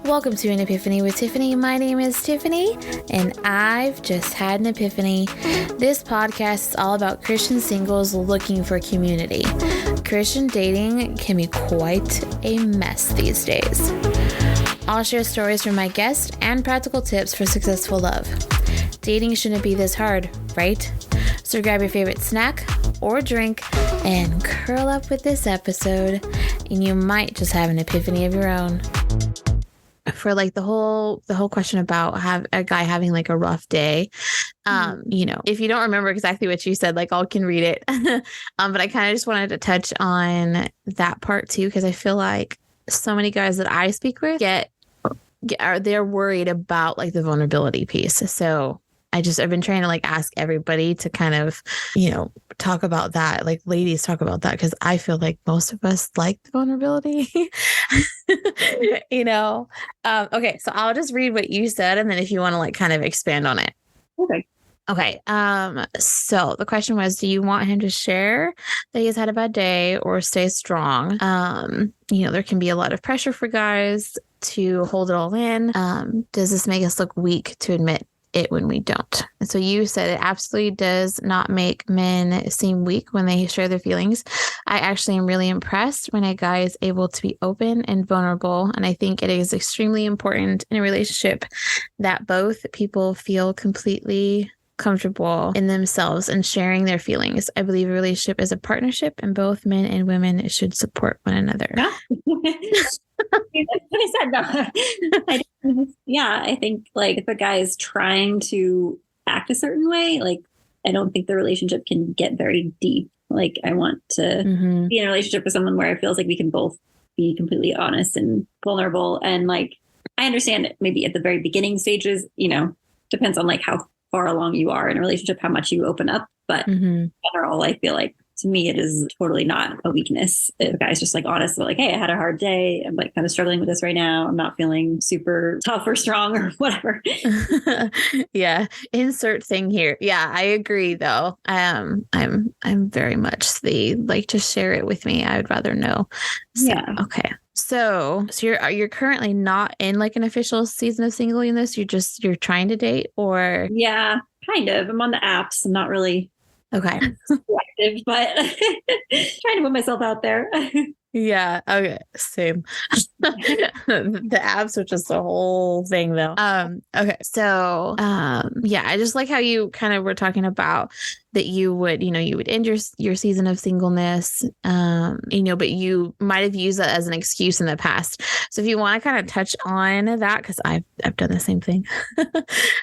Welcome to An Epiphany with Tiffany. My name is Tiffany, and I've just had an epiphany. This podcast is all about Christian singles looking for community. Christian dating can be quite a mess these days. I'll share stories from my guests and practical tips for successful love. Dating shouldn't be this hard, right? So grab your favorite snack or drink and curl up with this episode, and you might just have an epiphany of your own. For like the whole question about a guy having like a rough day, if you don't remember exactly what you said, like I can read it. But I kind of just wanted to touch on that part too, because I feel like so many guys that I speak with they're worried about like the vulnerability piece. So I've been trying to like ask everybody to kind of, talk about that, like ladies talk about that, because I feel like most of us like the vulnerability, Okay, so I'll just read what you said, and then if you want to like kind of expand on it. Okay. So the question was, do you want him to share that he's had a bad day or stay strong? There can be a lot of pressure for guys to hold it all in. Does this make us look weak to admit it when we don't? And so you said it absolutely does not make men seem weak when they share their feelings. I actually am really impressed when a guy is able to be open and vulnerable. And I think it is extremely important in a relationship that both people feel completely comfortable in themselves and sharing their feelings. I believe a relationship is a partnership, and both men and women should support one another. Yeah. I said no. I think like if a guy is trying to act a certain way, like I don't think the relationship can get very deep. Like I want to be in a relationship with someone where it feels like we can both be completely honest and vulnerable. And like I understand it maybe at the very beginning stages, depends on like how far along you are in a relationship, how much you open up. But in general, I feel like to me, it is totally not a weakness. If a guy's just like honest about like, hey, I had a hard day. I'm like kind of struggling with this right now. I'm not feeling super tough or strong or whatever. Yeah. Insert thing here. Yeah, I agree though. I'm very much just share it with me. I would rather know. So, yeah. Okay. So you're currently not in like an official season of singleness. You're trying to date, or? Yeah, kind of. I'm on the apps. I'm not really okay, active, but trying to put myself out there. Yeah. Okay. Same. The apps are just a whole thing though. Okay. So, I just like how you kind of were talking about that you would end your season of singleness, but you might have used that as an excuse in the past. So if you want to kind of touch on that, because I've done the same thing,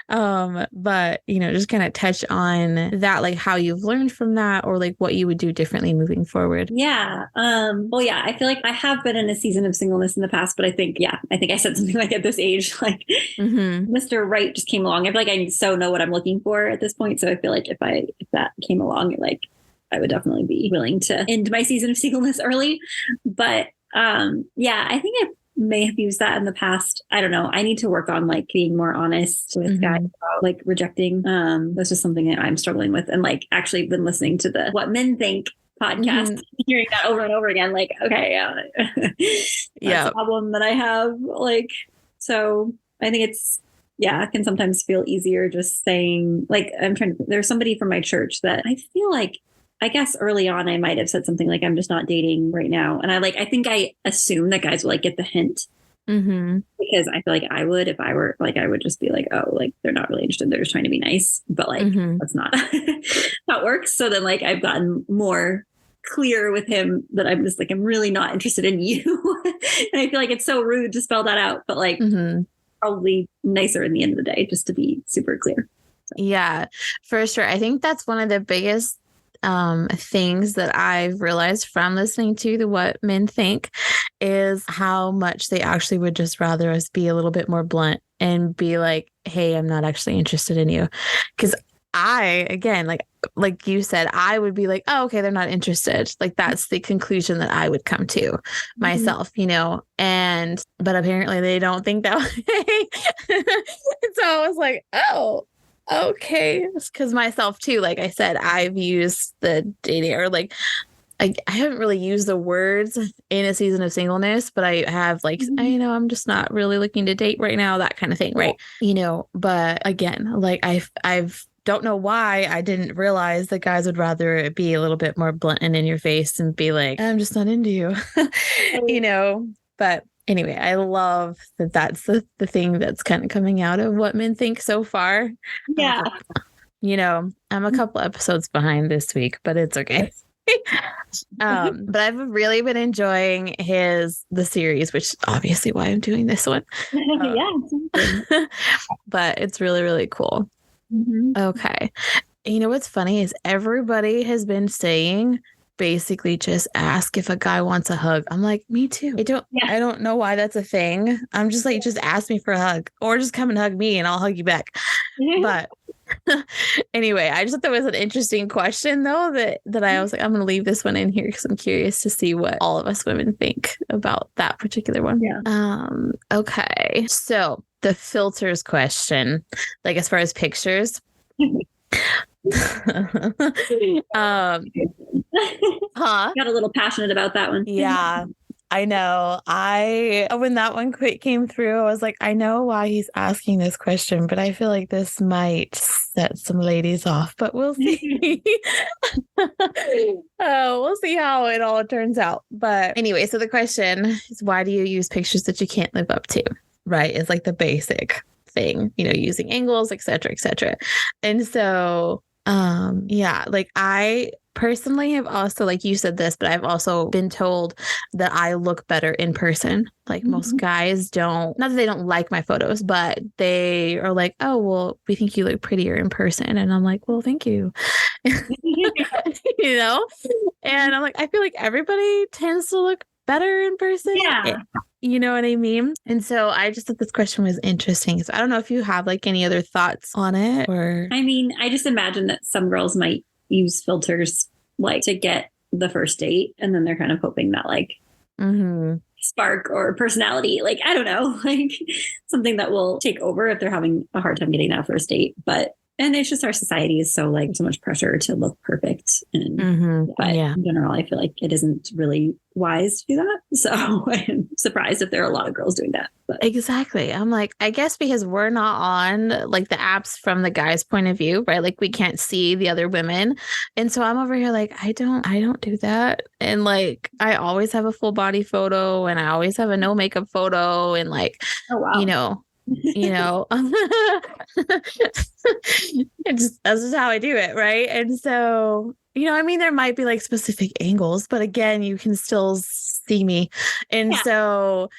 but just kind of touch on that, like how you've learned from that, or like what you would do differently moving forward. Yeah. I feel like I have been in a season of singleness in the past, but I think I said something like at this age, like Mr. Right just came along. I feel like I so know what I'm looking for at this point. So I feel like if that came along, like I would definitely be willing to end my season of singleness early. But I think I may have used that in the past. I don't know. I need to work on like being more honest with guys about like rejecting. That's just something that I'm struggling with. And like actually been listening to the What Men Think podcast, hearing that over and over again, like, okay, that's a problem that I have. Like, so I think it can sometimes feel easier just saying, like, there's somebody from my church that I feel like, I guess early on, I might have said something like, I'm just not dating right now. And I think I assume that guys will like get the hint. Because I feel like I would, if I were like, I would just be like, oh, like they're not really interested. They're just trying to be nice, but like, that's not how it works. So then like, I've gotten more clear with him that I'm just like, I'm really not interested in you. And I feel like it's so rude to spell that out, but like probably nicer in the end of the day, just to be super clear. So. Yeah, for sure. I think that's one of the biggest things that I've realized from listening to the What Men Think is how much they actually would just rather us be a little bit more blunt and be like, hey, I'm not actually interested in you. Because again, like you said, I would be like, oh, okay, they're not interested. Like that's the conclusion that I would come to myself, but apparently they don't think that way. So I was like, oh, okay. Because myself too, like I said, I've used the dating, or like I haven't really used the words in a season of singleness, but I have like, I'm just not really looking to date right now, that kind of thing. Right. But again, like I've don't know why I didn't realize that guys would rather it be a little bit more blunt and in your face and be like, I'm just not into you, but anyway, I love that that's the thing that's kind of coming out of what men think so far. Yeah. I'm a couple episodes behind this week, but it's okay. But I've really been enjoying the series, which obviously why I'm doing this one. But it's really, really cool. Okay. You know what's funny is everybody has been saying basically just ask if a guy wants a hug. I'm like, me too. I don't know why that's a thing. I'm just like, just ask me for a hug or just come and hug me and I'll hug you back. But anyway, I just thought that was an interesting question though, that I was like, I'm going to leave this one in here because I'm curious to see what all of us women think about that particular one. Yeah. Okay. So the filters question, like as far as pictures. Got a little passionate about that one. Yeah, I know. When that one came through, I was like, I know why he's asking this question, but I feel like this might set some ladies off, but we'll see. We'll see how it all turns out. But anyway, so the question is, why do you use pictures that you can't live up to? Right? It's like the basic thing, using angles, et cetera, et cetera. And so, like I personally have also, like you said this, but I've also been told that I look better in person. Like most guys don't, not that they don't like my photos, but they are like, oh, well, we think you look prettier in person. And I'm like, well, thank you. And I'm like, I feel like everybody tends to look better in person. Yeah. You know what I mean? And so I just thought this question was interesting. So I don't know if you have like any other thoughts on it or. I mean, I just imagine that some girls might use filters like to get the first date. And then they're kind of hoping that like spark or personality, like, I don't know, like something that will take over if they're having a hard time getting that first date. And it's just our society is so like so much pressure to look perfect. And but in general, I feel like it isn't really wise to do that. So I'm surprised if there are a lot of girls doing that. But. Exactly. I'm like, I guess because we're not on like the apps from the guy's point of view, right? Like we can't see the other women. And so I'm over here like, I don't do that. And like, I always have a full body photo and I always have a no makeup photo and like, oh, wow. That's just how I do it, right? And so, I mean, there might be like specific angles, but again, you can still see me. And so,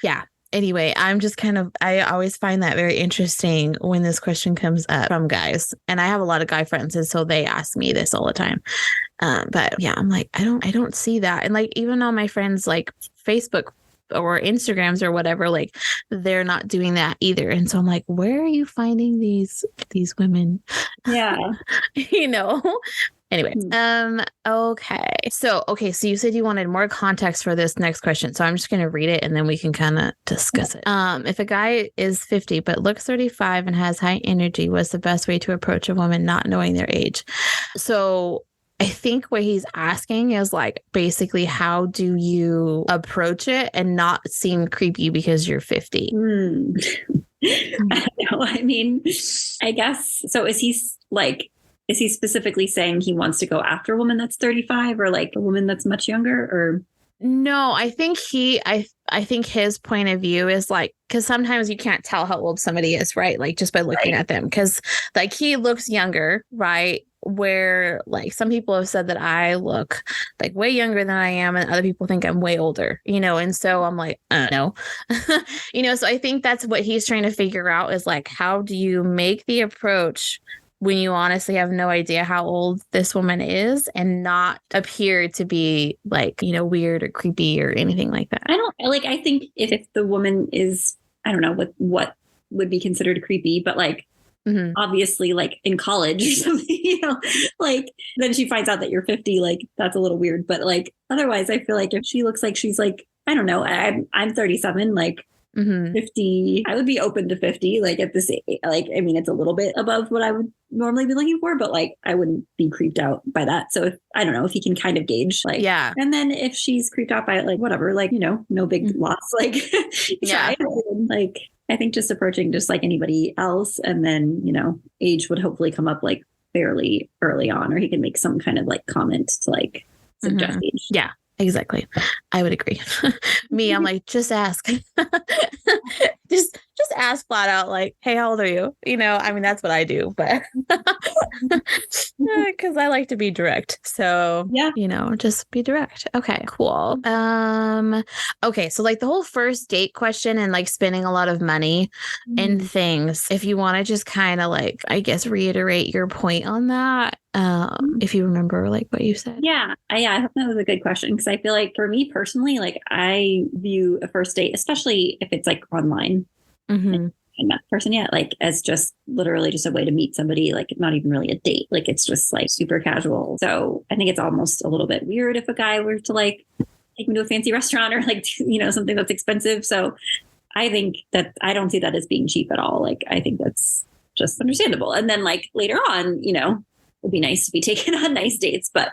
anyway, I'm just I always find that very interesting when this question comes up from guys. And I have a lot of guy friends, and so they ask me this all the time. But yeah, I'm like, I don't see that. And like, even on my friends, like Facebook or Instagrams or whatever, like they're not doing that either. And so I'm like, where are you finding these women? Yeah. Anyway, okay. So you said you wanted more context for this next question. So I'm just going to read it and then we can kind of discuss it. If a guy is 50 but looks 35 and has high energy, what's the best way to approach a woman not knowing their age? So I think what he's asking is like, basically, how do you approach it and not seem creepy because you're 50? I don't know. I mean, I guess. So is he specifically saying he wants to go after a woman that's 35 or like a woman that's much younger or? No, I think I think his point of view is like, because sometimes you can't tell how old somebody is, right? Like just by looking at them, because like he looks younger, right? Where like some people have said that I look like way younger than I am and other people think I'm way older, and so I'm like, no, so I think that's what he's trying to figure out is like, how do you make the approach when you honestly have no idea how old this woman is and not appear to be like, weird or creepy or anything like that. I think if the woman is, I don't know what would be considered creepy, but like, obviously like in college or something, like then she finds out that you're 50, like that's a little weird. But like, otherwise I feel like if she looks like she's like, I don't know, I'm 37, like 50, I would be open to 50, like at this age. Like, I mean, it's a little bit above what I would normally be looking for, but like, I wouldn't be creeped out by that. So if, I don't know if he can kind of gauge, like, yeah. And then if she's creeped out by it, like, whatever, like, no big loss, like, yeah. Like, I think just approaching just like anybody else. And then, age would hopefully come up like fairly early on, or he can make some kind of like comment to like suggest age. Yeah. Exactly. I would agree. Me, I'm like, just ask. just ask flat out, like, hey, how old are you? I mean, that's what I do, but because I like to be direct. So, yeah, just be direct. Okay, cool. Okay. So like the whole first date question and like spending a lot of money and things, if you want to just kind of like, I guess, reiterate your point on that. If you remember like what you said. Yeah, I thought that was a good question, because I feel like for me personally, like I view a first date, especially if it's like online, like, I'm not a person yet, like as just literally just a way to meet somebody, like not even really a date, like it's just like super casual. So I think it's almost a little bit weird if a guy were to like take me to a fancy restaurant or like something that's expensive. So I think that I don't see that as being cheap at all. Like I think that's just understandable. And then like later on, it'd be nice to be taken on nice dates, but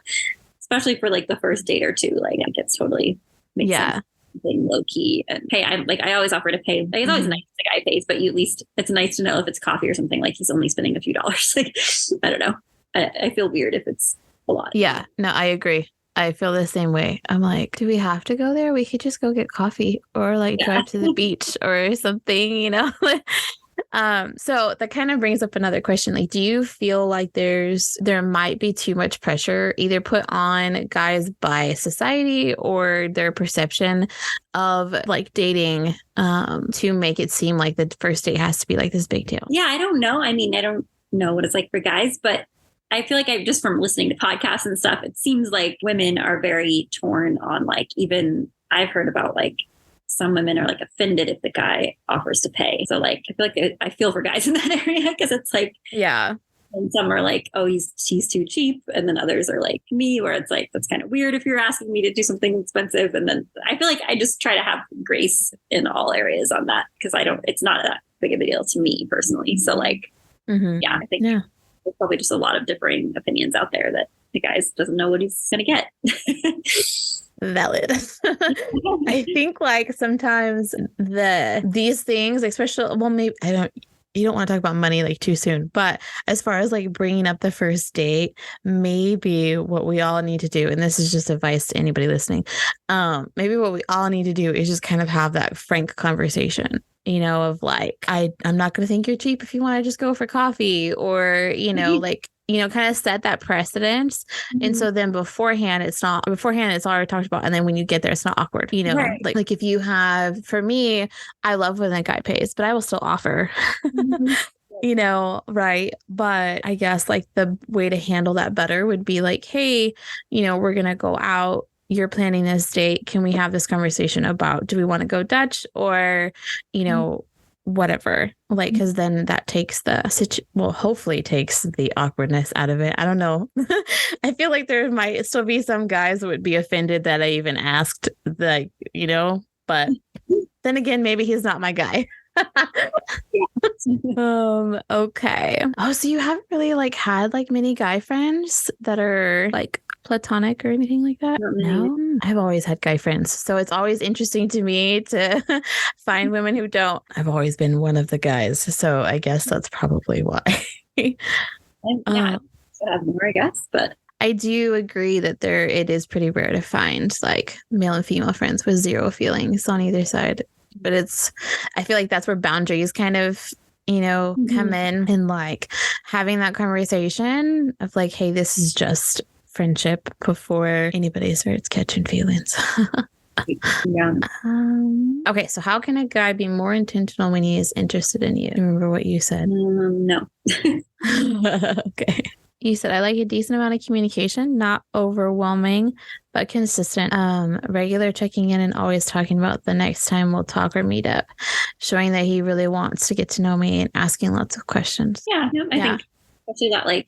especially for like the first date or two, like it gets totally makes sense. Being low key and pay. I always offer to pay. Like it's always nice if the guy pays, but at least it's nice to know if it's coffee or something, like he's only spending a few dollars. Like I don't know. I feel weird if it's a lot. Yeah, no, I agree. I feel the same way. I'm like, do we have to go there? We could just go get coffee or like drive to the beach or something, So that kind of brings up another question. Like, do you feel like there might be too much pressure either put on guys by society or their perception of like dating to make it seem like the first date has to be like this big deal? Yeah, I don't know. I mean, I don't know what it's like for guys, but I feel like just from listening to podcasts and stuff, it seems like women are very torn on like, even I've heard about like some women are like offended if the guy offers to pay. So like, I feel like I feel for guys in that area, because it's like, yeah. And some are like, oh, she's too cheap. And then others are like me, where it's like, that's kind of weird if you're asking me to do something expensive. And then I feel like I just try to have grace in all areas on that, because it's not that big of a deal to me personally. So like, yeah, I think there's probably just a lot of differing opinions out there that the guy doesn't know what he's going to get. Valid. I think like sometimes these things, especially, well, maybe you don't want to talk about money like too soon, but as far as like bringing up the first date, maybe what we all need to do, and this is just advice to anybody listening, maybe what we all need to do is just kind of have that frank conversation, of like, I'm not going to think you're cheap if you want to just go for coffee, or, like, kind of set that precedence. And so then beforehand, it's already talked about. And then when you get there, it's not awkward, Right. like if you have, for me, I love when that guy pays, but I will still offer, right. But I guess like the way to handle that better would be like, hey, we're going to go out. You're planning this date. Can we have this conversation about, do we want to go Dutch or, whatever, like, because then that takes hopefully takes the awkwardness out of it. I don't know. I feel like there might still be some guys that would be offended that I even asked, but then again, maybe he's not my guy. Okay. Oh, so you haven't really like had like many guy friends that are like platonic or anything like that? No, I've always had guy friends, so it's always interesting to me to find women who don't. I've always been one of the guys, so I guess that's probably why. Yeah, I have more, I guess, but I do agree that it is pretty rare to find like male and female friends with zero feelings on either side. But I feel like that's where boundaries kind of, come in, and like having that conversation of like, hey, this is just friendship before anybody starts catching feelings. Yeah. Okay, so how can a guy be more intentional when he is interested in you? Remember what you said? No. Okay. You said, I like a decent amount of communication, not overwhelming, but consistent. Regular checking in and always talking about the next time we'll talk or meet up, showing that he really wants to get to know me and asking lots of questions. Yeah, I think especially that like,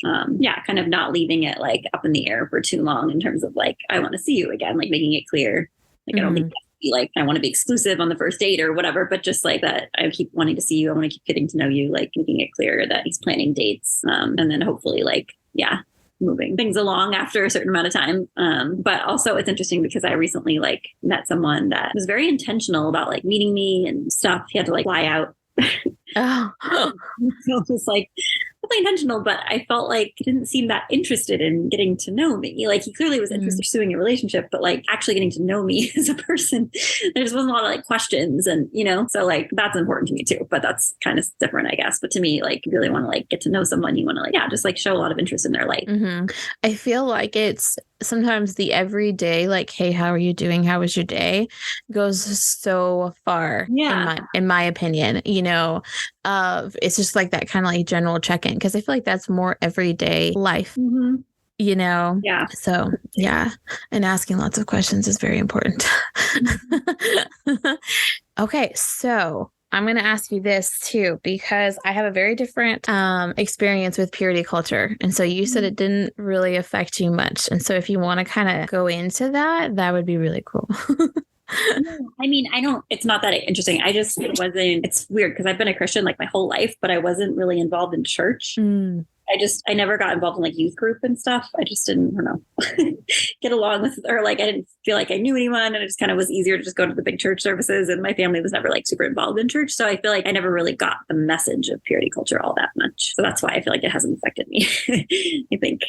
kind of not leaving it like up in the air for too long in terms of like, I want to see you again, like making it clear. Like, I don't think that's be like, I want to be exclusive on the first date or whatever, but just like that, I keep wanting to see you. I want to keep getting to know you, like making it clear that he's planning dates. And then hopefully like, yeah, moving things along after a certain amount of time. But also it's interesting because I recently like met someone that was very intentional about like meeting me and stuff. He had to like fly out. Oh. So it was like really intentional, but I felt like he didn't seem that interested in getting to know me. Like he clearly was interested in pursuing a relationship, but like actually getting to know me as a person, there just wasn't a lot of like questions and, you know, so like that's important to me too, but that's kind of different, I guess. But to me, like you really want to like get to know someone, you want to like, yeah, just like show a lot of interest in their life. I feel like it's sometimes the everyday, like, hey, how are you doing? How was your day? Goes so far in my opinion, you know, it's just like that kind of like general check-in because I feel like that's more everyday life, you know? Yeah. So yeah. And asking lots of questions is very important. Okay. So I'm going to ask you this too, because I have a very different experience with purity culture. And so you said it didn't really affect you much. And so if you want to kind of go into that, that would be really cool. I mean, it's not that interesting. It's weird because I've been a Christian like my whole life, but I wasn't really involved in church. I never got involved in like youth group and stuff. I just didn't, I don't know, get along with, or like, I didn't feel like I knew anyone and it just kind of was easier to just go to the big church services. And my family was never like super involved in church. So I feel like I never really got the message of purity culture all that much. So that's why I feel like it hasn't affected me. I think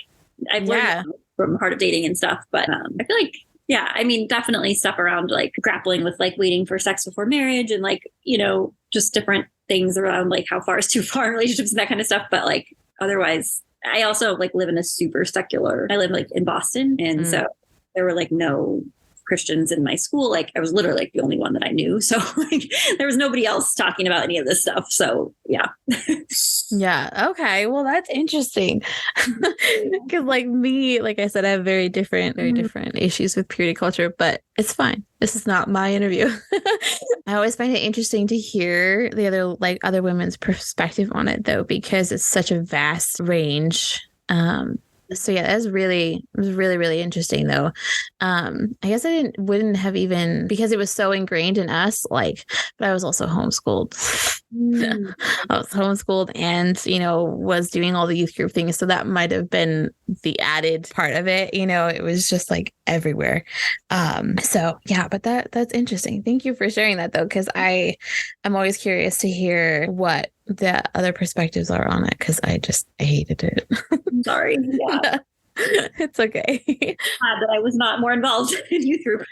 I've learned from Heart of Dating and stuff, but I feel like, yeah, I mean, definitely stuff around like grappling with like waiting for sex before marriage and like, you know, just different things around like how far is too far in relationships and that kind of stuff. But like, otherwise, I also like live in a super secular, I live like in Boston. And so there were like no Christians in my school. Like I was literally like the only one that I knew. So like there was nobody else talking about any of this stuff. So yeah. Yeah. Okay. Well, that's interesting. Because like me, like I said, I have very different issues with purity culture, but it's fine. This is not my interview. I always find it interesting to hear the other women's perspective on it though, because it's such a vast range. So yeah, it was really, really interesting though. I guess I wouldn't have even, because it was so ingrained in us, like, but I was also homeschooled. I was homeschooled and, you know, was doing all the youth group things. So that might have been the added part of it. You know, it was just like everywhere. So yeah, but that's interesting. Thank you for sharing that though, because I'm always curious to hear what the other perspectives are on it, because I hated it. I'm sorry. Yeah. It's okay. Glad that I was not more involved in youth group.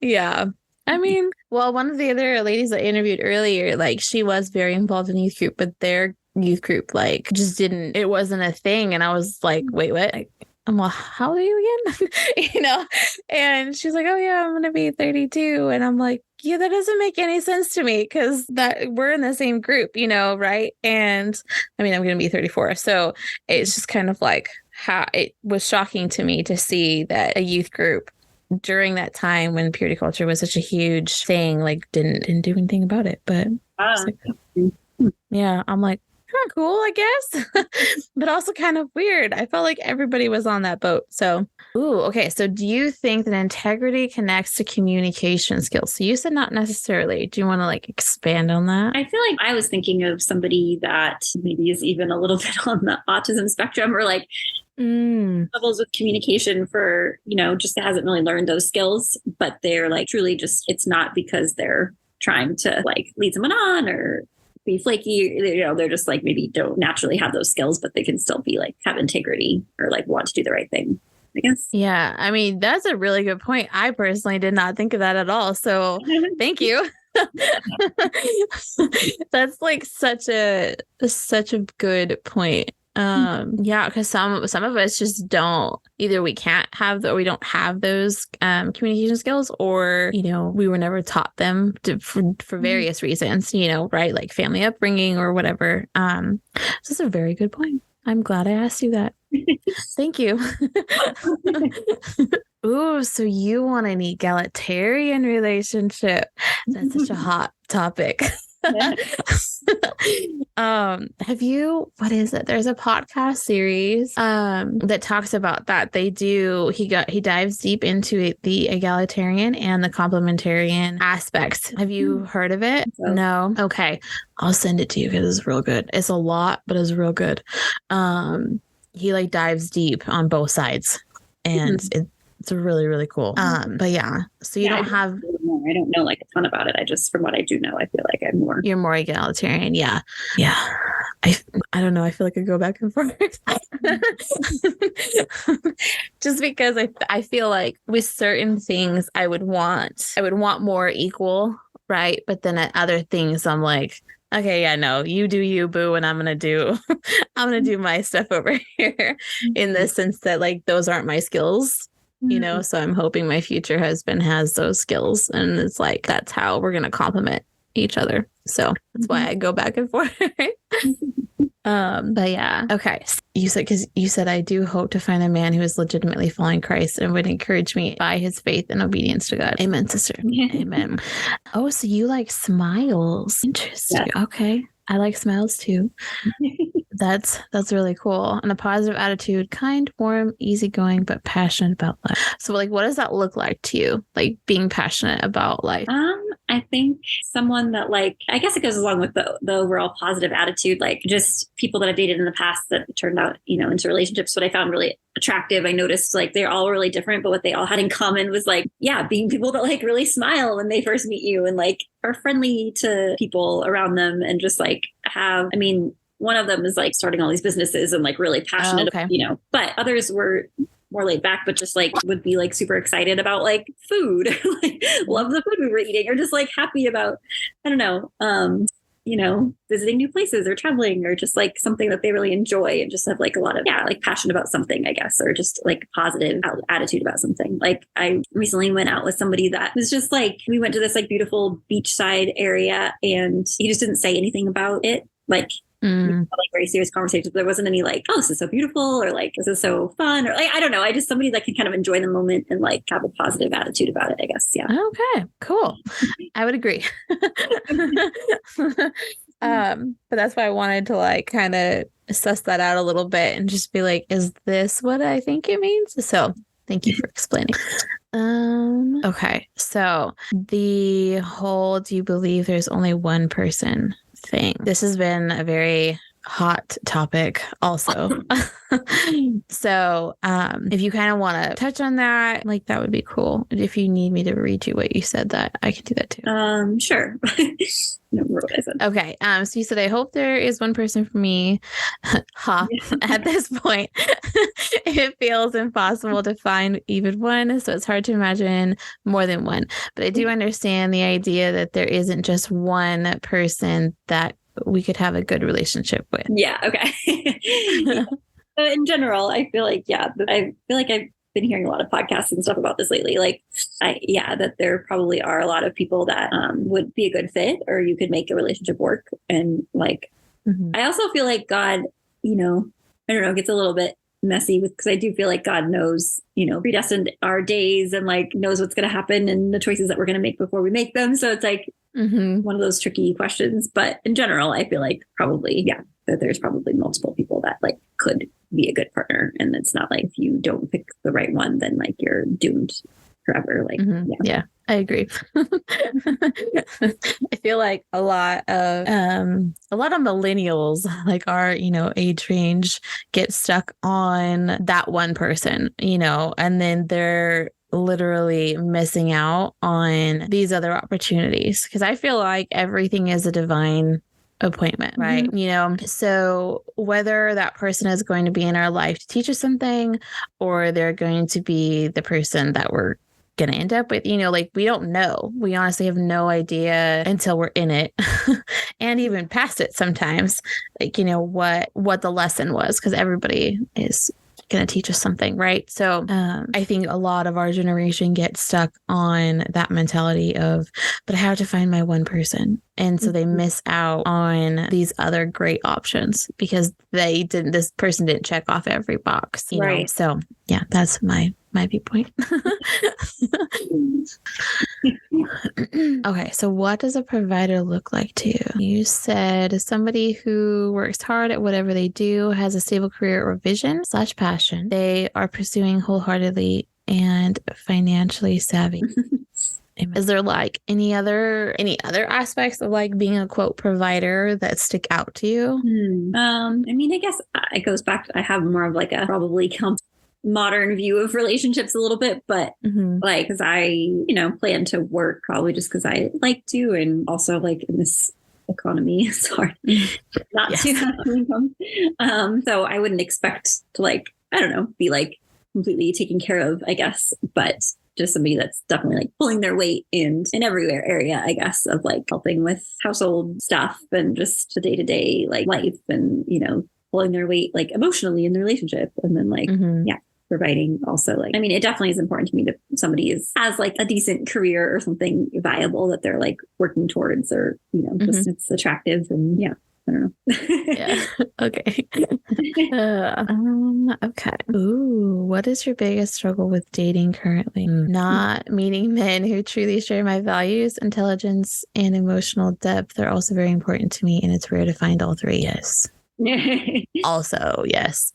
Yeah. I mean, well, one of the other ladies I interviewed earlier, like she was very involved in youth group, but their youth group like just it wasn't a thing. And I was like, wait, what? I'm like, how old are you again? You know? And she's like, oh yeah, I'm going to be 32. And I'm like, yeah, that doesn't make any sense to me because we're in the same group, you know, right? And I mean, I'm going to be 34. So it's just kind of like how it was shocking to me to see that a youth group during that time when purity culture was such a huge thing, like didn't do anything about it. But yeah, I'm like, cool, I guess, but also kind of weird. I felt like everybody was on that boat. So, okay. So do you think that integrity connects to communication skills? So you said not necessarily. Do you want to like expand on that? I feel like I was thinking of somebody that maybe is even a little bit on the autism spectrum or like levels with communication for, you know, just hasn't really learned those skills, but they're like truly just, it's not because they're trying to like lead someone on or be flaky, you know, they're just like maybe don't naturally have those skills, but they can still be like have integrity or like want to do the right thing, I guess. Yeah. I mean, that's a really good point. I personally did not think of that at all. So thank you. That's like such a good point. Yeah, because some of us just don't, either we can't have or we don't have those communication skills, or you know, we were never taught them for various reasons, you know, right, like family upbringing or whatever. This is a very good point. I'm glad I asked you that. Thank you. Ooh, so you want an egalitarian relationship? That's such a hot topic. What is it? There's a podcast series that talks about that. He dives deep into the egalitarian and the complementarian aspects. Have you heard of it? So. No. Okay. I'll send it to you because it's real good. It's a lot, but it's real good. He like dives deep on both sides, and it's really, really cool. But yeah, so you don't have. I don't know like a ton about it. I just, from what I do know, I feel like you're more egalitarian. Yeah. Yeah. I don't know. I feel like I go back and forth just because I feel like with certain things I would want more equal. Right. But then at other things, I'm like, okay, yeah, no, you do you, boo, and I'm gonna do my stuff over here in the sense that like those aren't my skills. So I'm hoping my future husband has those skills, and it's like that's how we're gonna complement each other. So that's why I go back and forth. But yeah, okay. You said I do hope to find a man who is legitimately following Christ and would encourage me by his faith and obedience to God. Amen, sister. Amen. Oh, so you like smiles? Interesting. Yeah. Okay. I like smiles too. That's really cool. And a positive attitude, kind, warm, easygoing, but passionate about life. So like, what does that look like to you? Like being passionate about life? I think someone that like, I guess it goes along with the overall positive attitude, like just people that I've dated in the past that turned out, into relationships. What I found really attractive, I noticed like they're all really different, but what they all had in common was like, yeah, being people that like really smile when they first meet you and like are friendly to people around them and just like one of them is like starting all these businesses and like really passionate, but others were more laid back, but just like would be like super excited about like food, like love the food we were eating, or just like happy about, I don't know, visiting new places or traveling or just like something that they really enjoy and just have like a lot of, like passion about something, I guess, or just like positive attitude about something. Like I recently went out with somebody that was just like, we went to this like beautiful beachside area and he just didn't say anything about it. Like, like very serious conversations, but there wasn't any like, oh, this is so beautiful, or like, this is so fun, or like, I don't know. I just somebody that can kind of enjoy the moment and like have a positive attitude about it, I guess. Yeah. Okay, cool. I would agree. But that's why I wanted to like kind of suss that out a little bit and just be like, is this what I think it means? So thank you for explaining. Okay. So the whole, do you believe there's only one person thing? This has been a very hot topic also. So if you kind of want to touch on that, like that would be cool. If you need me to read you what you said, that I can do that too. Sure. No, what I said. Okay. So you said, I hope there is one person for me. At this point, it feels impossible to find even one. So it's hard to imagine more than one. But I do understand the idea that there isn't just one person that we could have a good relationship with. Yeah. Okay. In general, I feel like, I've been hearing a lot of podcasts and stuff about this lately. Like, that there probably are a lot of people that would be a good fit, or you could make a relationship work. And like, I also feel like God, I don't know, gets a little bit messy because I do feel like God knows, predestined our days and like knows what's going to happen and the choices that we're going to make before we make them. So it's like one of those tricky questions. But in general, I feel like probably, that there's probably multiple people that like could be a good partner. And it's not like if you don't pick the right one, then like you're doomed forever. Like, yeah, I agree. I feel like a lot of millennials, like our, age range, get stuck on that one person, and then they're literally missing out on these other opportunities. Because I feel like everything is a divine appointment, right? So whether that person is going to be in our life to teach us something, or they're going to be the person that we're going to end up with, like we don't know. We honestly have no idea until we're in it and even past it sometimes, like, what the lesson was, because everybody is going to teach us something, right? So I think a lot of our generation gets stuck on that mentality of, but I have to find my one person. And so they miss out on these other great options because this person didn't check off every box, you know? So yeah, that's my might be point. Okay, so what does a provider look like to you? You said somebody who works hard at whatever they do, has a stable career or vision / passion. They are pursuing wholeheartedly and financially savvy. Is there like any other aspects of like being a quote provider that stick out to you? I mean, I guess it goes back to, I have more of like a probably modern view of relationships a little bit, but like, cause I, plan to work probably just cause I like to, and also like in this economy, it's hard not to have income. So I wouldn't expect to like, I don't know, be like completely taken care of, I guess, but just somebody that's definitely like pulling their weight in every area, I guess, of like helping with household stuff and just the day-to-day like life and, pulling their weight like emotionally in the relationship. And then like, providing also like, I mean, it definitely is important to me that somebody has like a decent career or something viable that they're like working towards, or, just it's attractive and I don't know. Yeah. Okay. Okay. Ooh, what is your biggest struggle with dating currently? Not meeting men who truly share my values, intelligence, and emotional depth are also very important to me, and it's rare to find all three. Yes. Also, yes.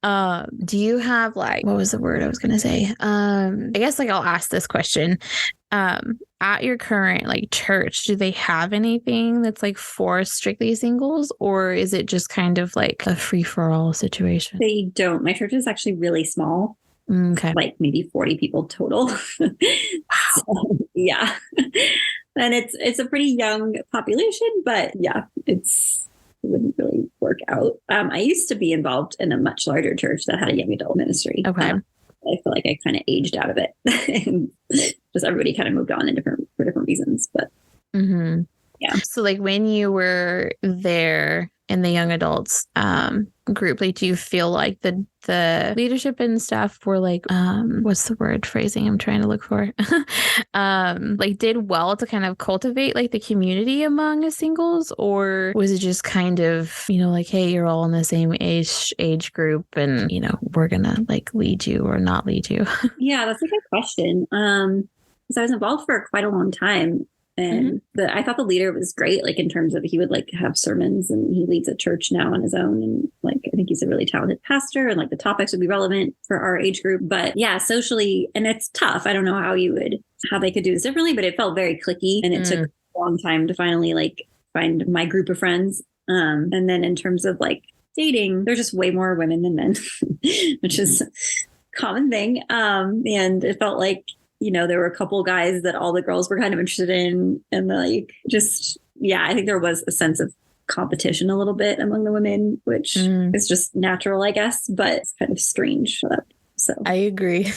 Do you have like, what was the word I was gonna say? I guess like I'll ask this question. At your current like church, do they have anything that's like for strictly singles, or is it just kind of like a free-for-all situation? They don't. My church is actually really small. Okay. Like maybe 40 people total. Wow. So, yeah. And it's a pretty young population, but it wouldn't really work out. I used to be involved in a much larger church that had a young adult ministry. Okay. I feel like I kind of aged out of it. And just everybody kind of moved on for different reasons. But yeah. So like when you were there in the young adults group, like do you feel like the leadership and staff were like what's the word phrasing I'm trying to look for? Like did well to kind of cultivate like the community among singles, or was it just kind of, like, hey, you're all in the same age group and we're gonna like lead you or not lead you? Yeah, that's a good question. Because I was involved for quite a long time. And I thought the leader was great, like in terms of he would like have sermons, and he leads a church now on his own. And like, I think he's a really talented pastor, and like the topics would be relevant for our age group. But yeah, socially, and it's tough. I don't know how they could do this differently, but it felt very cliquey, and it took a long time to finally like find my group of friends. And then in terms of like dating, there's just way more women than men, which is a common thing. And it felt like, there were a couple guys that all the girls were kind of interested in, and like, just, I think there was a sense of competition a little bit among the women, which is just natural, I guess, but it's kind of strange. So I agree.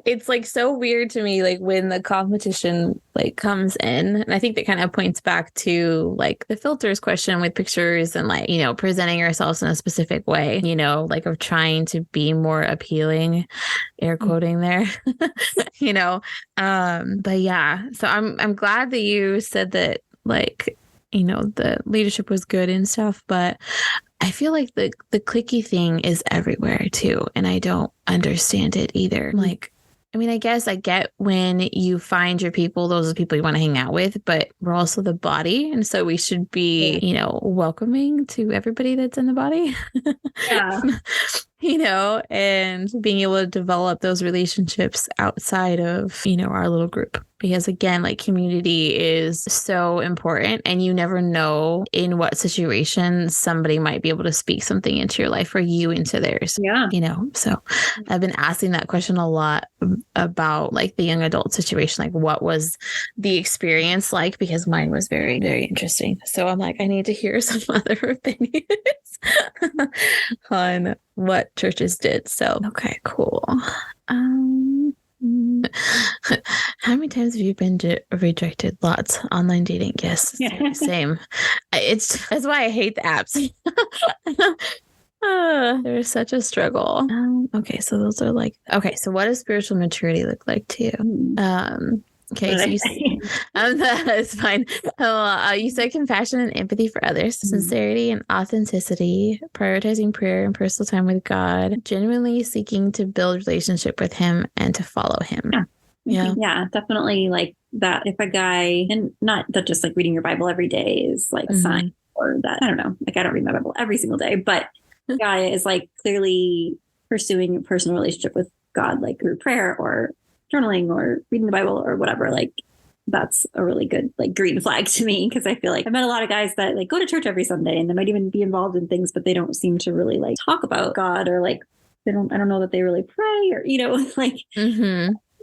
It's like so weird to me, like when the competition like comes in, and I think that kind of points back to like the filters question with pictures and like, presenting ourselves in a specific way, like of trying to be more appealing, air quoting there, but yeah, so I'm glad that you said that, like, the leadership was good and stuff, but I feel like the cliquey thing is everywhere too, and I don't understand it either. Like, I mean, I guess I get when you find your people, those are the people you want to hang out with, but we're also the body, and so we should be, welcoming to everybody that's in the body. Yeah. And being able to develop those relationships outside of, our little group. Because again, like community is so important, and you never know in what situation somebody might be able to speak something into your life or you into theirs. Yeah. So I've been asking that question a lot about like the young adult situation. Like, what was the experience like? Because mine was very, very interesting. So I'm like, I need to hear some other opinions on what churches did. So, okay, cool. How many times have you been rejected? Lots. Online dating, yes. Same. That's why I hate the apps. There's such a struggle. Okay, so those are like, okay, so what does spiritual maturity look like to you? Okay, so that's fine. You said compassion and empathy for others, sincerity and authenticity, prioritizing prayer and personal time with God, genuinely seeking to build relationship with Him and to follow Him. Yeah, definitely like that. If a guy, and not that just like reading your Bible every day is like a sign, or that, I don't know, like I don't read my Bible every single day, but the guy is like clearly pursuing a personal relationship with God, like through prayer or journaling or reading the Bible or whatever. Like that's a really good like green flag to me, because I feel like I met a lot of guys that like go to church every Sunday and they might even be involved in things, but they don't seem to really like talk about God, or like I don't know that they really pray, or, you know, like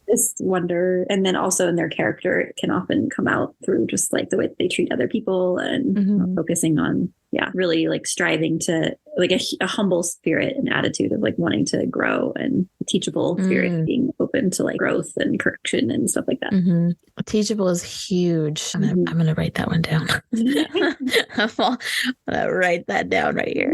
just wonder. And then also in their character, it can often come out through just like the way they treat other people, and focusing on, really like striving to like a humble spirit and attitude of like wanting to grow, and a teachable spirit, being open to like growth and correction and stuff like that. Teachable is huge. I'm gonna write that one down. I'm gonna write that down right here,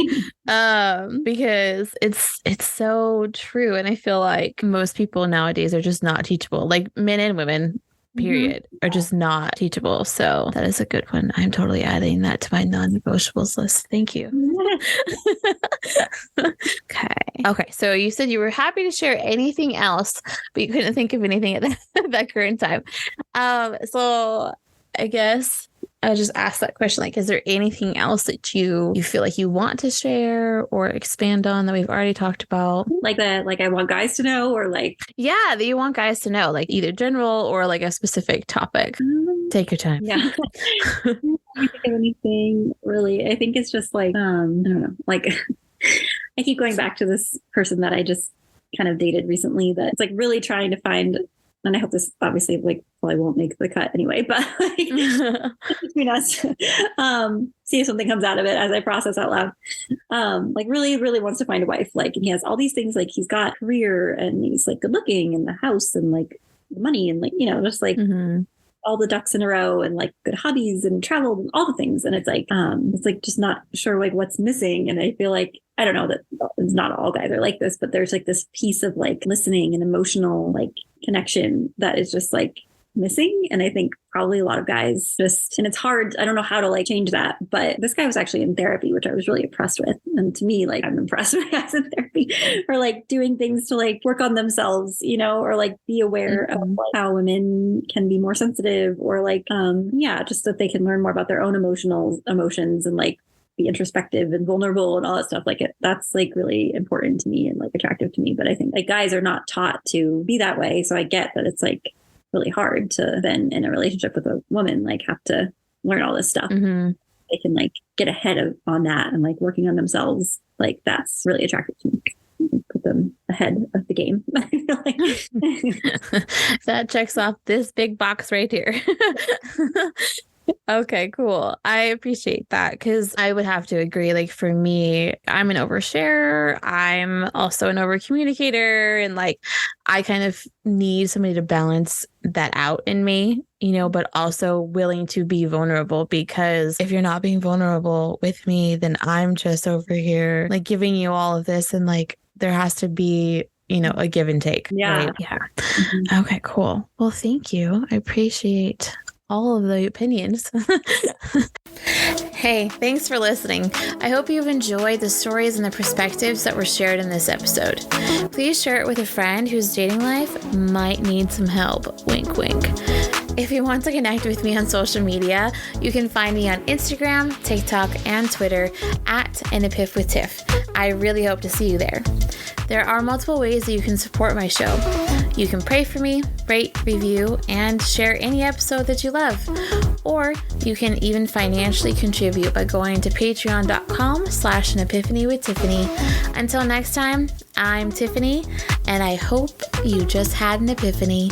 because it's so true, and I feel like most people nowadays are just not teachable. Like men and women, period, are just not teachable. So that is a good one. I'm totally adding that to my non-negotiables list. Thank you. Okay. So you said you were happy to share anything else, but you couldn't think of anything at that current time. So I guess I just asked that question, like, is there anything else that you feel like you want to share or expand on that we've already talked about? Like I want guys to know, or like, that you want guys to know, like either general or like a specific topic. Take your time. Yeah. I don't think of anything really. I think it's just like, I don't know, like I keep going back to this person that I just kind of dated recently, that's like really trying to find, and I hope this obviously like probably won't make the cut anyway, but like between us, see if something comes out of it as I process out loud. Like really, really wants to find a wife. Like, and he has all these things, like he's got career and he's like good looking and the house and like money and like, you know, just like all the ducks in a row and like good hobbies and travel and all the things. And it's like just not sure like what's missing. And I feel like, I don't know that it's not all guys are like this, but there's like this piece of like listening and emotional like connection that is just like missing. And I think probably a lot of guys just, and it's hard, I don't know how to like change that, but this guy was actually in therapy, which I was really impressed with. And to me, like I'm impressed with guys in therapy, or like doing things to like work on themselves, you know, or like be aware of like, how women can be more sensitive, or like, just that they can learn more about their own emotions and like be introspective and vulnerable and all that stuff. Like that's like really important to me and like attractive to me. But I think like guys are not taught to be that way. So I get that it's like really hard to then in a relationship with a woman, like have to learn all this stuff. They can like get ahead on that and like working on themselves. Like that's really attractive to me. Put them ahead of the game. That checks off this big box right here. Okay, cool. I appreciate that, because I would have to agree. Like for me, I'm an oversharer. I'm also an overcommunicator, and like I kind of need somebody to balance that out in me, you know, but also willing to be vulnerable, because if you're not being vulnerable with me, then I'm just over here like giving you all of this, and like there has to be, you know, a give and take. Yeah. Right? Yeah. Okay, cool. Well, thank you. I appreciate all of the opinions. Hey, thanks for listening. I hope you've enjoyed the stories and the perspectives that were shared in this episode. Please share it with a friend whose dating life might need some help. Wink, wink. If you want to connect with me on social media, you can find me on Instagram, TikTok, and Twitter at An Epiphany With Tiff. I really hope to see you there. There are multiple ways that you can support my show. You can pray for me, rate, review, and share any episode that you love. Or you can even financially contribute by going to patreon.com/An Epiphany with Tiffany. Until next time, I'm Tiffany, and I hope you just had an epiphany.